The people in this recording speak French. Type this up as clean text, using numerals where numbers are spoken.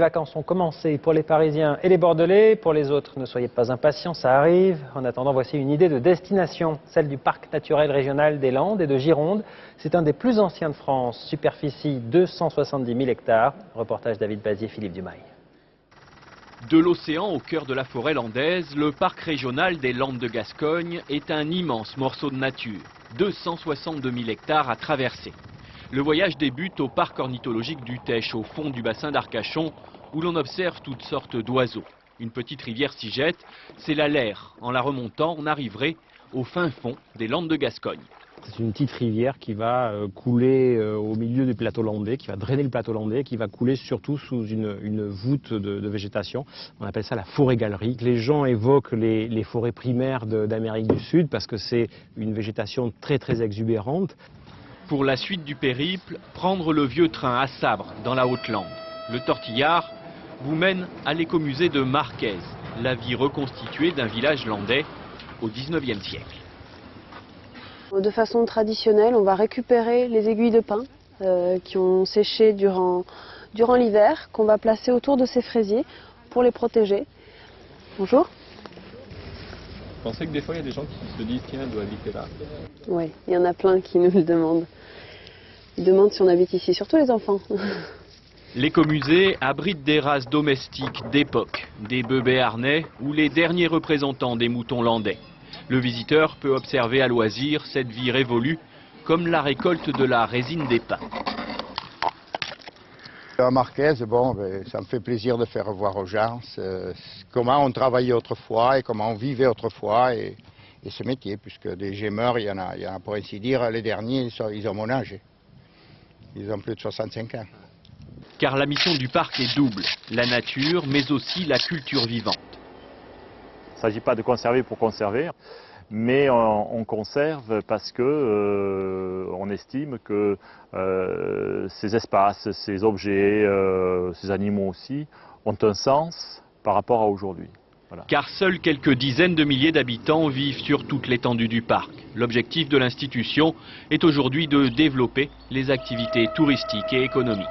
Les vacances ont commencé pour les Parisiens et les Bordelais. Pour les autres, ne soyez pas impatients, ça arrive. En attendant, voici une idée de destination, celle du parc naturel régional des Landes et de Gironde. C'est un des plus anciens de France, superficie 270 000 hectares. Reportage David Bazier, Philippe Dumail. De l'océan au cœur de la forêt landaise, le parc régional des Landes de Gascogne est un immense morceau de nature. 262 000 hectares à traverser. Le voyage débute au parc ornithologique du Tech, au fond du bassin d'Arcachon, où l'on observe toutes sortes d'oiseaux. Une petite rivière s'y jette, c'est la Leyre. En la remontant, on arriverait au fin fond des Landes de Gascogne. C'est une petite rivière qui va couler au milieu du plateau landais, qui va drainer le plateau landais, qui va couler surtout sous une voûte de végétation. On appelle ça la forêt-galerie. Les gens évoquent les forêts primaires d'Amérique du Sud parce que c'est une végétation très exubérante. Pour la suite du périple, prendre le vieux train à Sabre, dans la Haute-Lande. Le tortillard vous mène à l'écomusée de Marquez, la vie reconstituée d'un village landais au 19e siècle. De façon traditionnelle, on va récupérer les aiguilles de pin qui ont séché durant l'hiver, qu'on va placer autour de ces fraisiers pour les protéger. Bonjour. Vous pensez que des fois il y a des gens qui se disent tiens, je dois habiter là? Oui, il y en a plein qui nous le demandent. Ils demandent si on habite ici, surtout les enfants. L'écomusée abrite des races domestiques d'époque, des bœufs béarnais ou les derniers représentants des moutons landais. Le visiteur peut observer à loisir cette vie révolue, comme la récolte de la résine des pins. À Marquez, bon, ça me fait plaisir de faire voir aux gens comment on travaillait autrefois et comment on vivait autrefois et ce métier, puisque des gémeurs, il y en a pour ainsi dire, les derniers, ils ont mon âge. Ils ont plus de 65 ans. Car la mission du parc est double, la nature, mais aussi la culture vivante. Il ne s'agit pas de conserver pour conserver, mais on conserve parce que on estime que ces espaces, ces objets, ces animaux aussi, ont un sens par rapport à aujourd'hui. Voilà. Car seuls quelques dizaines de milliers d'habitants vivent sur toute l'étendue du parc. L'objectif de l'institution est aujourd'hui de développer les activités touristiques et économiques.